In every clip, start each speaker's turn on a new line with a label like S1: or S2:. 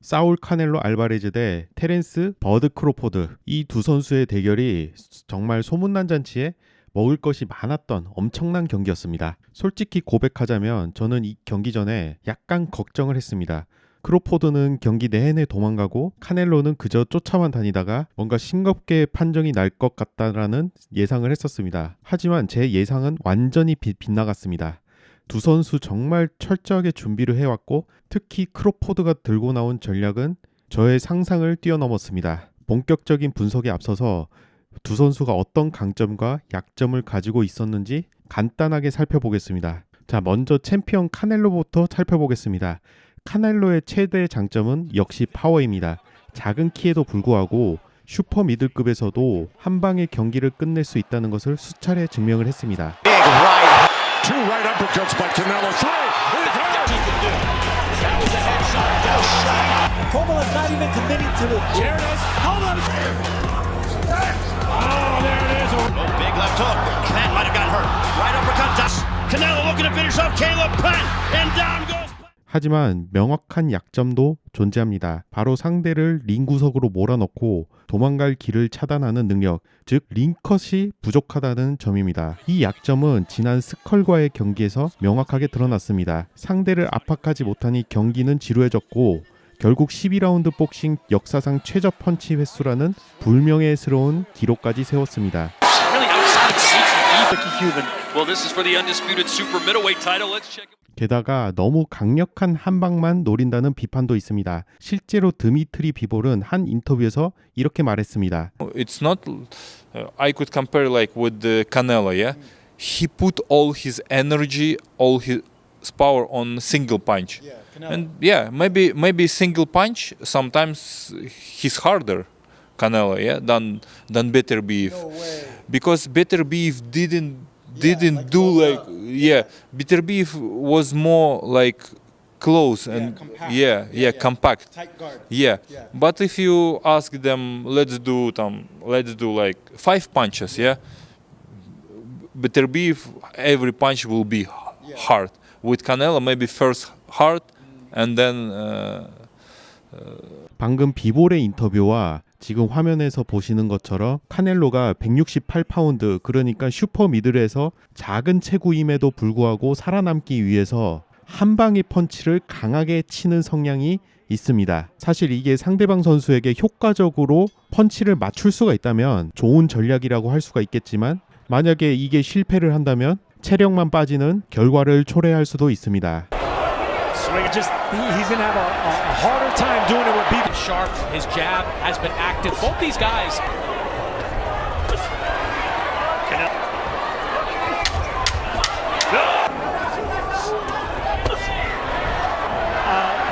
S1: 사울 카넬로 알바레즈 대 테렌스 버드 크로포드, 이 두 선수의 대결이 정말 소문난 잔치에 먹을 것이 많았던 엄청난 경기였습니다. 솔직히 고백하자면 저는 이 경기 전에 약간 걱정을 했습니다. 크로포드는 경기 내내 도망가고 카넬로는 그저 쫓아만 다니다가 뭔가 싱겁게 판정이 날 것 같다라는 예상을 했었습니다. 하지만 제 예상은 완전히 빗나갔습니다. 두 선수 정말 철저하게 준비를 해왔고, 특히 크로포드가 들고 나온 전략은 저의 상상을 뛰어넘었습니다. 본격적인 분석에 앞서서 두 선수가 어떤 강점과 약점을 가지고 있었는지 간단하게 살펴보겠습니다. 자, 먼저 챔피언 카넬로부터 살펴보겠습니다. 카넬로의 최대 장점은 역시 파워입니다. 작은 키에도 불구하고 슈퍼 미들급에서도 한 방에 경기를 끝낼 수 있다는 것을 수차례 증명을 했습니다.
S2: Two right uppercuts by Canelo.
S3: Kovalev not even committing to it.
S2: Here it is. Hold on. Oh, there it is.
S4: Oh, big left hook. Cat might have got hurt. Right uppercut. Canelo looking to finish off Caleb Plant. And down goes.
S1: 하지만 명확한 약점도 존재합니다. 바로 상대를 링 구석으로 몰아넣고 도망갈 길을 차단하는 능력, 즉 링컷이 부족하다는 점입니다. 이 약점은 지난 스컬과의 경기에서 명확하게 드러났습니다. 상대를 압박하지 못하니 경기는 지루해졌고 결국 12라운드 복싱 역사상 최저 펀치 횟수라는 불명예스러운 기록까지 세웠습니다. 게다가 너무 강력한 한 방만 노린다는 비판도 있습니다. 실제로 드미트리 비볼은 한 인터뷰에서 이렇게 말했습니다.
S5: It's not. I could compare like with the Canelo. Yeah, he put all his energy, all his power on single punch. And yeah, maybe single punch. Sometimes he's harder, Canelo. Yeah, than Better Beef.
S3: No way.
S5: Because Better Beef didn't do like Better Beef was more like close and
S3: compact.
S5: compact.
S3: Tight guard.
S5: Yeah. But if you ask them, let's do like 5 punches, yeah. Better Beef, every punch will be hard. With Canelo, maybe first hard, and then.
S1: 방금 비볼의 인터뷰와 지금 화면에서 보시는 것처럼 카넬로가 168파운드, 그러니까 슈퍼 미들에서 작은 체구임에도 불구하고 살아남기 위해서 한 방의 펀치를 강하게 치는 성향이 있습니다. 사실 이게 상대방 선수에게 효과적으로 펀치를 맞출 수가 있다면 좋은 전략이라고 할 수가 있겠지만, 만약에 이게 실패를 한다면 체력만 빠지는 결과를 초래할 수도 있습니다.
S2: He's gonna have a harder time doing it with Beef.
S6: Sharp, his jab has been active. Both these guys.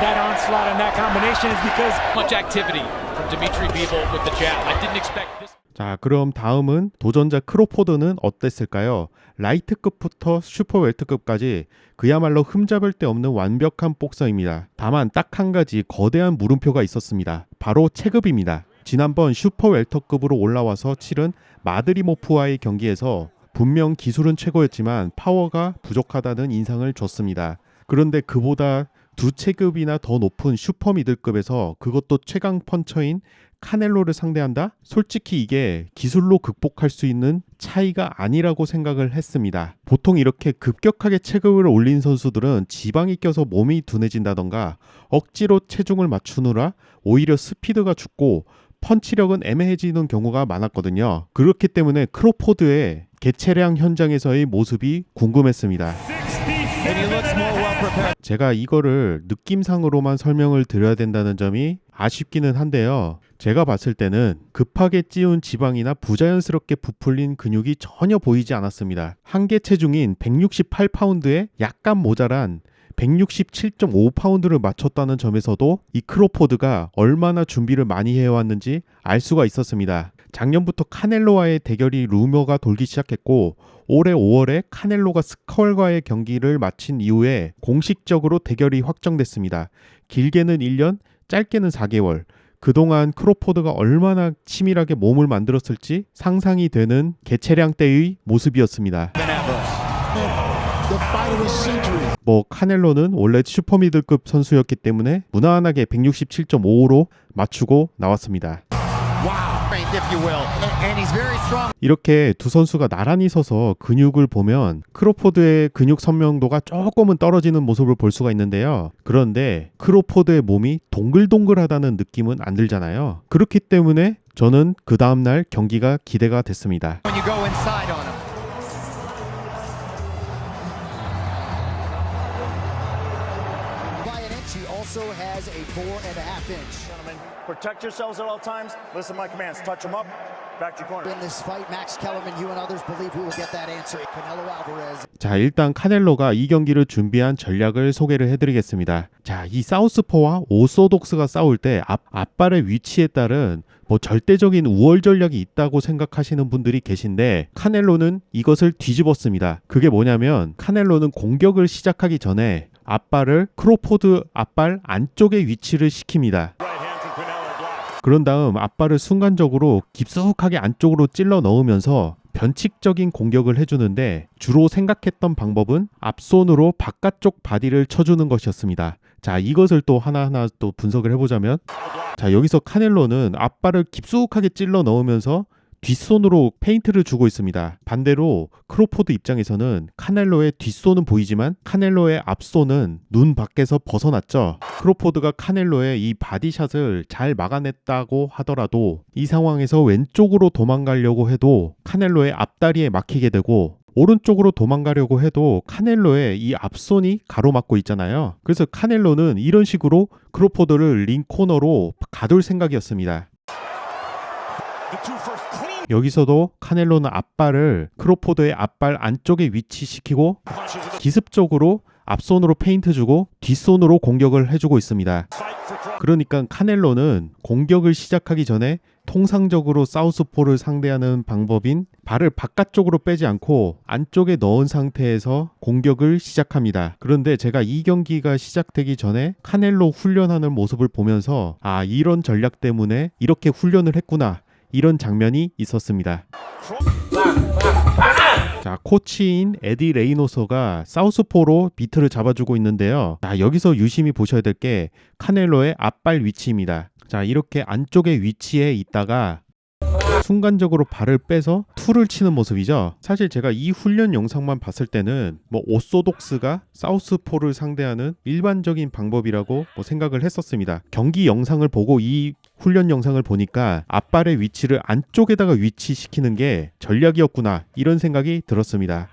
S2: That onslaught and that combination is because
S6: Much activity from Dmitry Bivol with the jab. I didn't expect this.
S1: 자, 그럼 다음은 도전자 크로포드는 어땠을까요? 라이트급부터 슈퍼 웰트급까지 그야말로 흠잡을 데 없는 완벽한 복서입니다. 다만 딱 한 가지 거대한 물음표가 있었습니다. 바로 체급입니다. 지난번 슈퍼 웰터급으로 올라와서 치른 마드리모프와의 경기에서 분명 기술은 최고였지만 파워가 부족하다는 인상을 줬습니다. 그런데 그보다 두 체급이나 더 높은 슈퍼 미들급에서, 그것도 최강 펀처인 카넬로를 상대한다? 솔직히 이게 기술로 극복할 수 있는 차이가 아니라고 생각을 했습니다. 보통 이렇게 급격하게 체급을 올린 선수들은 지방이 껴서 몸이 둔해진다던가 억지로 체중을 맞추느라 오히려 스피드가 죽고 펀치력은 애매해지는 경우가 많았거든요. 그렇기 때문에 크로포드의 개체량 현장에서의 모습이 궁금했습니다. 제가 이거를 느낌상으로만 설명을 드려야 된다는 점이 아쉽기는 한데요. 제가 봤을 때는 급하게 찌운 지방이나 부자연스럽게 부풀린 근육이 전혀 보이지 않았습니다. 한계 체중인 168파운드에 약간 모자란 167.5파운드를 맞췄다는 점에서도 이 크로포드가 얼마나 준비를 많이 해왔는지 알 수가 있었습니다. 작년부터 카넬로와의 대결이 루머가 돌기 시작했고, 올해 5월에 카넬로가 스컬과의 경기를 마친 이후에 공식적으로 대결이 확정됐습니다. 길게는 1년, 짧게는 4개월. 그동안 크로포드가 얼마나 치밀하게 몸을 만들었을지 상상이 되는 개체량 때의 모습이었습니다. 뭐 카넬로는 원래 슈퍼미들급 선수였기 때문에 무난하게 167.55로 맞추고 나왔습니다. 이렇게 두 선수가 나란히 서서 근육을 보면 크로포드의 근육 선명도가 조금은 떨어지는 모습을 볼 수가 있는데요. 그런데 크로포드의 몸이 동글동글하다는 느낌은 안 들잖아요. 그렇기 때문에 저는 그 다음날 경기가 기대가 됐습니다.
S6: When you go inside on him.
S7: By an inch, he also has a 4.5 inch.
S8: Gentlemen, protect yourselves at all times. Listen to my commands. Touch them up. Back to your corner.
S7: In this fight, Max Kellerman, you and others believe we will get that answer. Canelo Alvarez.
S1: 자, 일단 카넬로가 이 경기를 준비한 전략을 소개를 해드리겠습니다. 자, 이 사우스포와 오소독스가 싸울 때 앞발의 위치에 따른 뭐 절대적인 우월 전략이 있다고 생각하시는 분들이 계신데 카넬로는 이것을 뒤집었습니다. 그게 뭐냐면 카넬로는 공격을 시작하기 전에 앞발을 크로포드 앞발 안쪽에 위치를 시킵니다.
S8: Right hand from Canelo blocked.
S1: 그런 다음 앞발을 순간적으로 깊숙하게 안쪽으로 찔러 넣으면서 변칙적인 공격을 해주는데 주로 생각했던 방법은 앞손으로 바깥쪽 바디를 쳐주는 것이었습니다. 자, 이것을 또 하나하나 또 분석을 해보자면 자, 여기서 카넬로는 앞발을 깊숙하게 찔러 넣으면서 뒷손으로 페인트를 주고 있습니다. 반대로 크로포드 입장에서는 카넬로의 뒷손은 보이지만 카넬로의 앞손은 눈 밖에서 벗어났죠. 크로포드가 카넬로의 이 바디샷을 잘 막아냈다고 하더라도 이 상황에서 왼쪽으로 도망가려고 해도 카넬로의 앞다리에 막히게 되고 오른쪽으로 도망가려고 해도 카넬로의 이 앞손이 가로막고 있잖아요. 그래서 카넬로는 이런 식으로 크로포드를 링 코너로 가둘 생각이었습니다.
S8: The two first clean
S1: 여기서도 카넬로는 앞발을 크로포드의 앞발 안쪽에 위치시키고
S8: punches of the
S1: 기습적으로 앞손으로 페인트 주고 뒷손으로 공격을 해주고 있습니다.
S8: fight for Crawford.
S1: 그러니까 카넬로는 공격을 시작하기 전에 통상적으로 사우스포를 상대하는 방법인 발을 바깥쪽으로 빼지 않고 안쪽에 넣은 상태에서 공격을 시작합니다. 그런데 제가 이 경기가 시작되기 전에 카넬로 훈련하는 모습을 보면서 아, 이런 전략 때문에 이렇게 훈련을 했구나, 이런 장면이 있었습니다. 자, 코치인 에디 레이노서가 사우스포로 비트를 잡아주고 있는데요. 자, 여기서 유심히 보셔야 될 게 카넬로의 앞발 위치입니다. 자, 이렇게 안쪽의 위치에 있다가 순간적으로 발을 빼서 투를 치는 모습이죠. 사실 제가 이 훈련 영상만 봤을 때는 뭐 오소독스가 사우스포를 상대하는 일반적인 방법이라고 뭐 생각을 했었습니다. 경기 영상을 보고 이 훈련 영상을 보니까 앞발의 위치를 안쪽에다가 위치시키는 게 전략이었구나, 이런 생각이 들었습니다.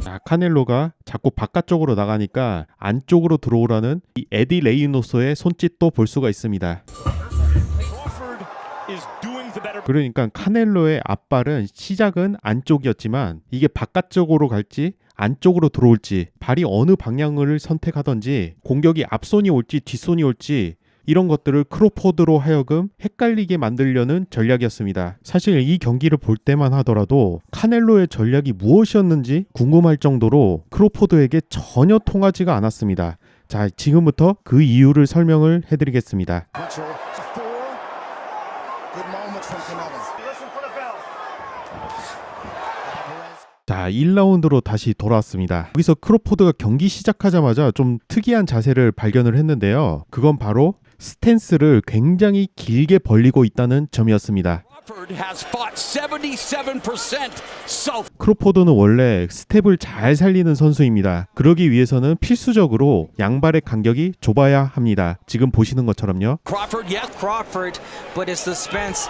S1: 자, 카넬로가 자꾸 바깥쪽으로 나가니까 안쪽으로 들어오라는 이 에디 레이노소의 손짓도 볼 수가 있습니다.
S8: Crawford is doing the better.
S1: 그러니까 카넬로의 앞발은 시작은 안쪽이었지만 이게 바깥쪽으로 갈지 안쪽으로 들어올지 발이 어느 방향을 선택하던지 공격이 앞손이 올지 뒷손이 올지 이런 것들을 크로포드로 하여금 헷갈리게 만들려는 전략이었습니다. 사실 이 경기를 볼 때만 하더라도 카넬로의 전략이 무엇이었는지 궁금할 정도로 크로포드에게 전혀 통하지가 않았습니다. 자, 지금부터 그 이유를 설명을 해드리겠습니다.
S7: Mitchell, 4 good moments from Canelo.
S8: Listen for the bell.
S7: Alvarez.
S1: 자, 1라운드로 다시 돌아왔습니다. 여기서 크로포드가 경기 시작하자마자 좀 특이한 자세를 발견을 했는데요. 그건 바로 스탠스를 굉장히 길게 벌리고 있다는 점이었습니다.
S4: Crawford has fought 77% south.
S1: 크로포드는 원래 스텝을 잘 살리는 선수입니다. 그러기 위해서는 필수적으로 양발의 간격이 좁아야 합니다. 지금 보시는 것처럼요.
S4: Crawford, yes.
S9: Crawford, but it's the Spence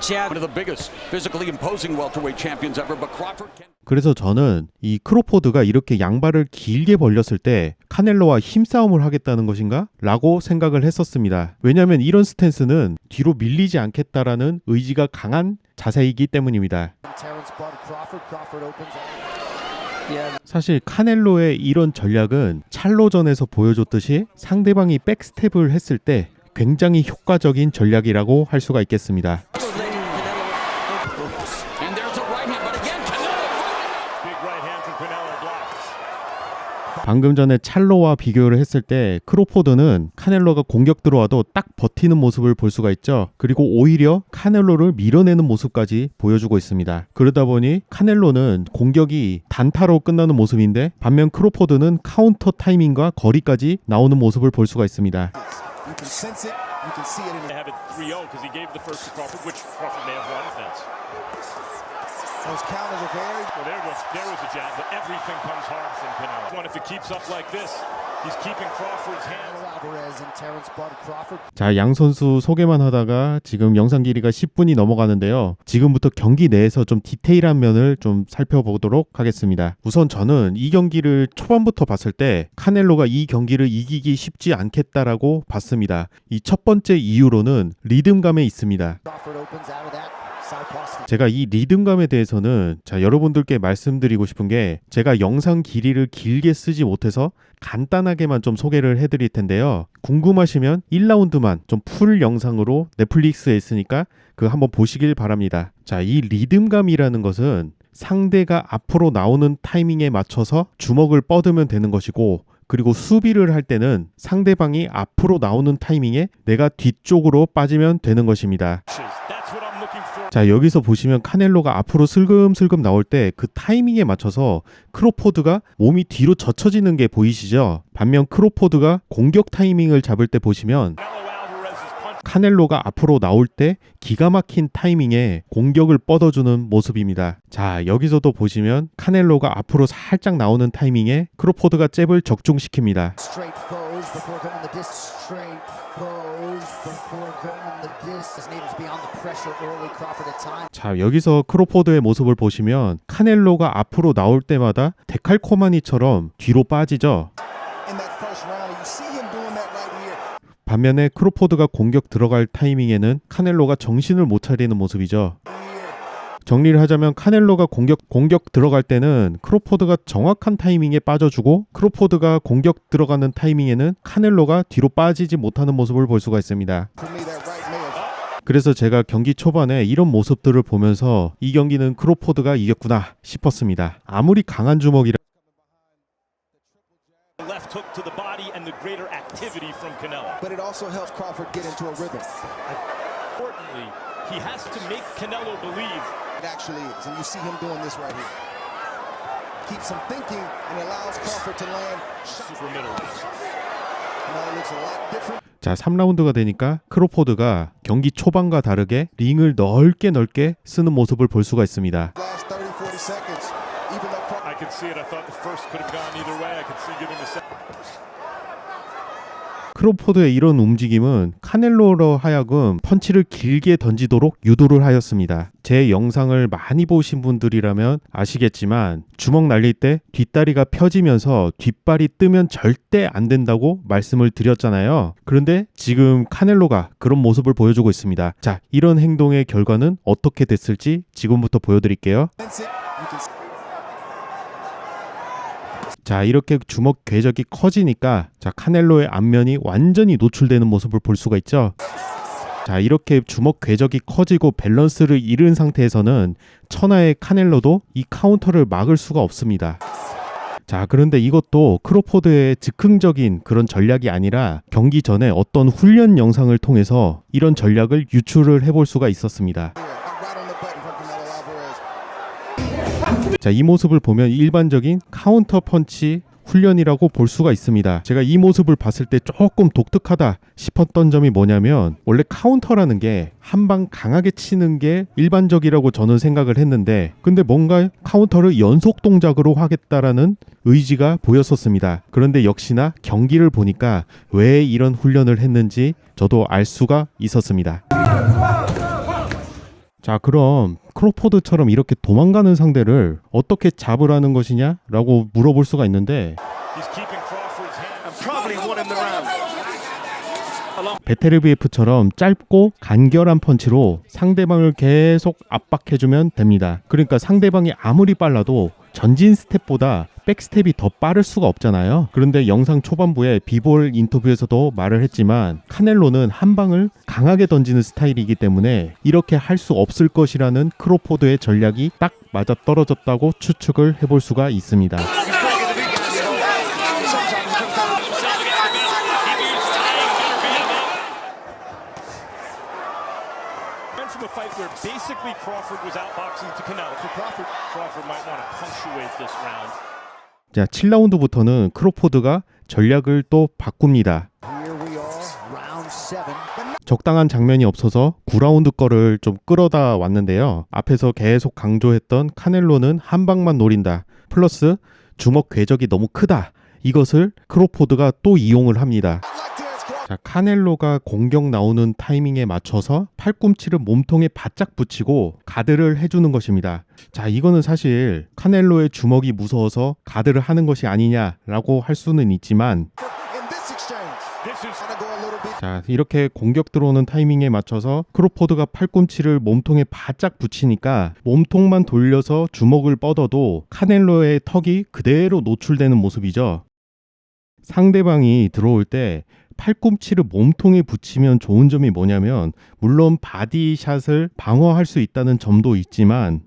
S9: jab.
S4: One of the biggest physically imposing welterweight champions ever, but Crawford can.
S1: 그래서 저는 이 크로포드가 이렇게 양발을 길게 벌렸을 때 카넬로와 힘싸움을 하겠다는 것인가? 라고 생각을 했었습니다. 왜냐하면 이런 스탠스는 뒤로 밀리지 않겠다라는 의지가 강한 자세이기 때문입니다.
S7: Terrence Bud Crawford. Crawford opens up.
S9: Yeah,
S1: 사실 카넬로의 이런 전략은 찰로전에서 보여줬듯이 상대방이 백스텝을 했을 때 굉장히 효과적인 전략이라고 할 수가 있겠습니다.
S4: And there's a right hand, but again, Canelo.
S8: Big right hand from Canelo blocked.
S1: 방금 전에 찰로와 비교를 했을 때 크로포드는 카넬로가 공격 들어와도 딱 버티는 모습을 볼 수가 있죠. 그리고 오히려 카넬로를 밀어내는 모습까지 보여주고 있습니다. 그러다 보니 카넬로는 공격이 단타로 끝나는 모습인데 반면 크로포드는 카운터 타이밍과 거리까지 나오는 모습을 볼 수가 있습니다.
S7: You can sense it. You can see it in
S2: They have it 3-0 because he gave the first to Crawford, which Crawford may have won offense.
S7: those counters are very.
S2: Well, there was a jab, but everything comes hard from Canelo. If it keeps up like this, he's keeping Crawford's hand.
S7: Alvarez and Terrence Bud Crawford.
S1: 자, 양 선수 소개만 하다가 지금 영상 길이가 10분이 넘어가는데요. 지금부터 경기 내에서 좀 디테일한 면을 좀 살펴보도록 하겠습니다. 우선 저는 이 경기를 초반부터 봤을 때 카넬로가 이 경기를 이기기 쉽지 않겠다라고 봤습니다. 이 첫 번째 이유로는 리듬감에 있습니다.
S7: Crawford opens out of that. Southpaw.
S1: 제가 이 리듬감에 대해서는 여러분들께 말씀드리고 싶은 게 제가 영상 길이를 길게 쓰지 못해서 간단하게만 좀 소개를 해드릴 텐데요. 궁금하시면 1라운드만 좀 풀 영상으로 넷플릭스에 있으니까 그거 한번 보시길 바랍니다. 자, 이 리듬감이라는 것은 상대가 앞으로 나오는 타이밍에 맞춰서 주먹을 뻗으면 되는 것이고, 그리고 수비를 할 때는 상대방이 앞으로 나오는 타이밍에 내가 뒤쪽으로 빠지면 되는 것입니다.
S2: That's what I'm looking for.
S1: 자, 여기서 보시면 카넬로가 앞으로 슬금슬금 나올 때 그 타이밍에 맞춰서 크로포드가 몸이 뒤로 젖혀지는 게 보이시죠? 반면 크로포드가 공격 타이밍을 잡을 때 보시면 카넬로가 앞으로 나올 때 기가 막힌 타이밍에 공격을 뻗어주는 모습입니다. 자, 여기서도 보시면 카넬로가 앞으로 살짝 나오는 타이밍에 크로포드가 잽을 적중시킵니다.
S7: Straight foes before going the disc. Straight foes before going the disc. Just needed to be on the pressure early. Crawford at time.
S1: 자, 여기서 크로포드의 모습을 보시면 카넬로가 앞으로 나올 때마다 데칼코마니처럼 뒤로 빠지죠.
S7: In that first round, you see him doing that right here.
S1: 반면에 크로포드가 공격 들어갈 타이밍에는 카넬로가 정신을 못 차리는 모습이죠. 정리를 하자면 카넬로가 공격 들어갈 때는 크로포드가 정확한 타이밍에 빠져주고, 크로포드가 공격 들어가는 타이밍에는 카넬로가 뒤로 빠지지 못하는 모습을 볼 수가 있습니다.
S7: For me, that right may have.
S1: 그래서 제가 경기 초반에 이런 모습들을 보면서 이 경기는 크로포드가 이겼구나 싶었습니다. 아무리 강한 주먹이라
S2: Left hook to the body and the greater activity from Canelo.
S7: But it also helps Crawford get into a rhythm.
S2: Importantly, he has to make Canelo believe.
S7: It actually is, and you see him doing this right here. Keeps him thinking and allows Crawford to land.
S2: Super middle.
S7: Now it looks a lot different.
S1: 자, 3라운드가 되니까 크로포드가 경기 초반과 다르게 링을 넓게 쓰는 모습을 볼 수가 있습니다.
S7: Last 30, 40 seconds. Even though Crawford.
S2: I could see it. I thought the first could have gone either way. I could see giving the second.
S1: 크로포드의 이런 움직임은 카넬로로 하여금 펀치를 길게 던지도록 유도를 하였습니다. 제 영상을 많이 보신 분들이라면 아시겠지만 주먹 날릴 때 뒷다리가 펴지면서 뒷발이 뜨면 절대 안 된다고 말씀을 드렸잖아요. 그런데 지금 카넬로가 그런 모습을 보여주고 있습니다. 자, 이런 행동의 결과는 어떻게 됐을지 지금부터 보여드릴게요.
S7: Sense it. You can see.
S1: 자, 이렇게 주먹 궤적이 커지니까 자, 카넬로의 안면이 완전히 노출되는 모습을 볼 수가 있죠. 자, 이렇게 주먹 궤적이 커지고 밸런스를 잃은 상태에서는 천하의 카넬로도 이 카운터를 막을 수가 없습니다. 자, 그런데 이것도 크로포드의 즉흥적인 그런 전략이 아니라 경기 전에 어떤 훈련 영상을 통해서 이런 전략을 유출을 해볼 수가 있었습니다.
S7: Right on the button from Canelo Alvarez.
S1: 자, 이 모습을 보면 일반적인 카운터 펀치 훈련이라고 볼 수가 있습니다. 제가 이 모습을 봤을 때 조금 독특하다 싶었던 점이 뭐냐면, 원래 카운터라는 게 한 방 강하게 치는 게 일반적이라고 저는 생각을 했는데, 근데 뭔가 카운터를 연속 동작으로 하겠다라는 의지가 보였었습니다. 그런데 역시나 경기를 보니까 왜 이런 훈련을 했는지 저도 알 수가 있었습니다. 자, 그럼 크로포드처럼 이렇게 도망가는 상대를 어떻게 잡으라는 것이냐라고 물어볼 수가 있는데,
S2: He's keeping Crawford's hand.
S4: Probably won him the round.
S1: 베테르비에프처럼 짧고 간결한 펀치로 상대방을 계속 압박해주면 됩니다. 그러니까 상대방이 아무리 빨라도 전진 스텝보다 백스텝이 더 빠를 수가 없잖아요. 그런데 영상 초반부에 비볼 인터뷰에서도 말을 했지만 카넬로는 한 방을 강하게 던지는 스타일이기 때문에 이렇게 할 수 없을 것이라는 크로포드의 전략이 딱 맞아떨어졌다고 추측을 해볼 수가 있습니다.
S2: fight where basically Crawford was outboxing to Canelo. For Crawford might want to punctuate this round.
S1: 자, 7라운드부터는 크로포드가 전략을 또 바꿉니다.
S7: Here we are, round 7.
S1: 적당한 장면이 없어서 9라운드 거를 좀 끌어다 왔는데요. 앞에서 계속 강조했던 카넬로는 한 방만 노린다. 플러스 주먹 궤적이 너무 크다. 이것을 크로포드가 또 이용을 합니다. 자, 카넬로가 공격 나오는 타이밍에 맞춰서 팔꿈치를 몸통에 바짝 붙이고 가드를 해주는 것입니다. 자, 이거는 사실 카넬로의 주먹이 무서워서 가드를 하는 것이 아니냐라고 할 수는 있지만, 자, 이렇게 공격 들어오는 타이밍에 맞춰서 크로포드가 팔꿈치를 몸통에 바짝 붙이니까 몸통만 돌려서 주먹을 뻗어도 카넬로의 턱이 그대로 노출되는 모습이죠. 상대방이 들어올 때 팔꿈치를 몸통에 붙이면 좋은 점이 뭐냐면, 물론 바디샷을 방어할 수 있다는 점도 있지만,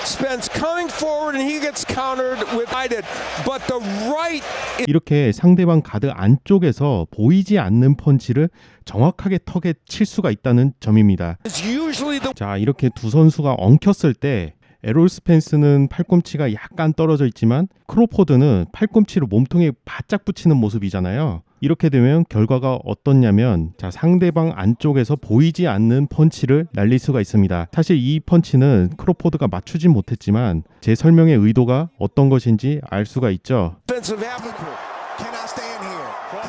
S3: Spence coming forward and he gets countered with righted, but the right
S1: 이렇게 상대방 가드 안쪽에서 보이지 않는 펀치를 정확하게 턱에 칠 수가 있다는 점입니다.
S3: is usually the
S1: 자, 이렇게 두 선수가 엉켰을 때 에롤 스펜스는 팔꿈치가 약간 떨어져 있지만 크로포드는 팔꿈치를 몸통에 바짝 붙이는 모습이잖아요. 이렇게 되면 결과가 어떻냐면, 자, 상대방 안쪽에서 보이지 않는 펀치를 날릴 수가 있습니다. 사실 이 펀치는 크로포드가 맞추진 못했지만 제 설명의 의도가 어떤 것인지 알 수가 있죠.
S3: defensive avenue.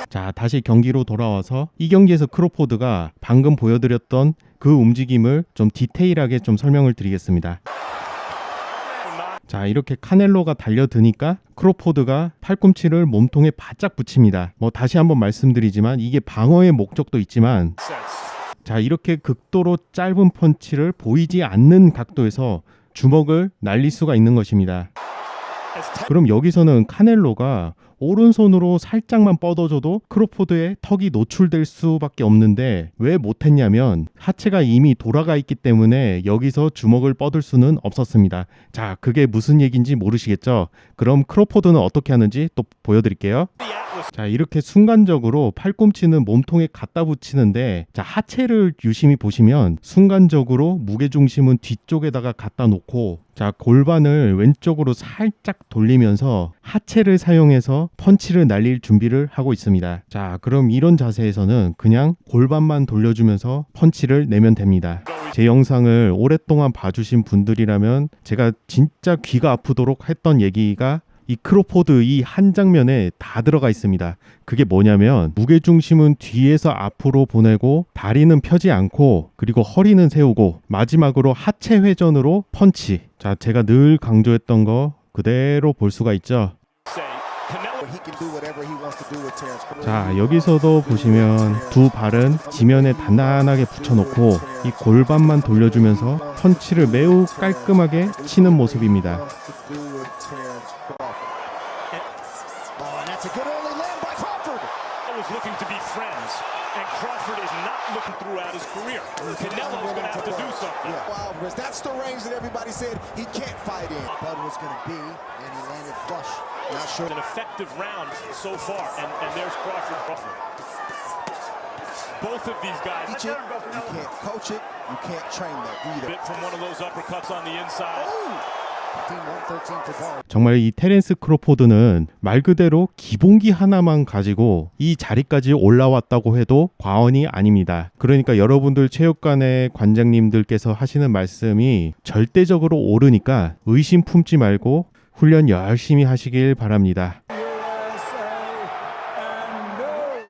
S1: 자, 다시 경기로 돌아와서 이 경기에서 크로포드가 방금 보여드렸던 그 움직임을 좀 디테일하게 좀 설명을 드리겠습니다. 자, 이렇게 카넬로가 달려드니까 크로포드가 팔꿈치를 몸통에 바짝 붙입니다. 다시 한번 말씀드리지만 이게 방어의 목적도 있지만, 자, 이렇게 극도로 짧은 펀치를 보이지 않는 각도에서 주먹을 날릴 수가 있는 것입니다. 그럼 여기서는 카넬로가 오른손으로 살짝만 뻗어줘도 크로포드의 턱이 노출될 수밖에 없는데 왜 못했냐면 하체가 이미 돌아가 있기 때문에 여기서 주먹을 뻗을 수는 없었습니다. 자, 그게 무슨 얘기인지 모르시겠죠? 그럼 크로포드는 어떻게 하는지 또 보여드릴게요. 자, 이렇게 순간적으로 팔꿈치는 몸통에 갖다 붙이는데, 자, 하체를 유심히 보시면 순간적으로 무게중심은 뒤쪽에다가 갖다 놓고, 자, 골반을 왼쪽으로 살짝 돌리면서 하체를 사용해서 펀치를 날릴 준비를 하고 있습니다. 자, 그럼 이런 자세에서는 그냥 골반만 돌려주면서 펀치를 내면 됩니다. 제 영상을 오랫동안 봐주신 분들이라면 제가 진짜 귀가 아프도록 했던 얘기가 이 크로포드 이 한 장면에 다 들어가 있습니다. 그게 뭐냐면 무게중심은 뒤에서 앞으로 보내고 다리는 펴지 않고 그리고 허리는 세우고 마지막으로 하체 회전으로 펀치. 자, 제가 늘 강조했던 거 그대로 볼 수가 있죠. 자, 여기서도 보시면 두 발은 지면에 단단하게 붙여놓고 이 골반만 돌려주면서 펀치를 매우 깔끔하게 치는 모습입니다.
S2: Looking to be friends, and Crawford is not looking throughout his career. Canelo's going to have to do something.
S10: Wow, because that's the range that everybody said he can't fight in.
S7: Bud was going to be, and he landed flush.
S10: Not sure.
S2: An effective round so far, and there's Crawford. Both of these guys.
S10: Teach it, you can't coach it, you can't train that either.
S2: Bit from one of those uppercuts on the inside.
S1: 정말 이 테렌스 크로포드는 말 그대로 기본기 하나만 가지고 이 자리까지 올라왔다고 해도 과언이 아닙니다. 그러니까 여러분들 체육관의 관장님들께서 하시는 말씀이 절대적으로 옳으니까 의심 품지 말고 훈련 열심히 하시길 바랍니다.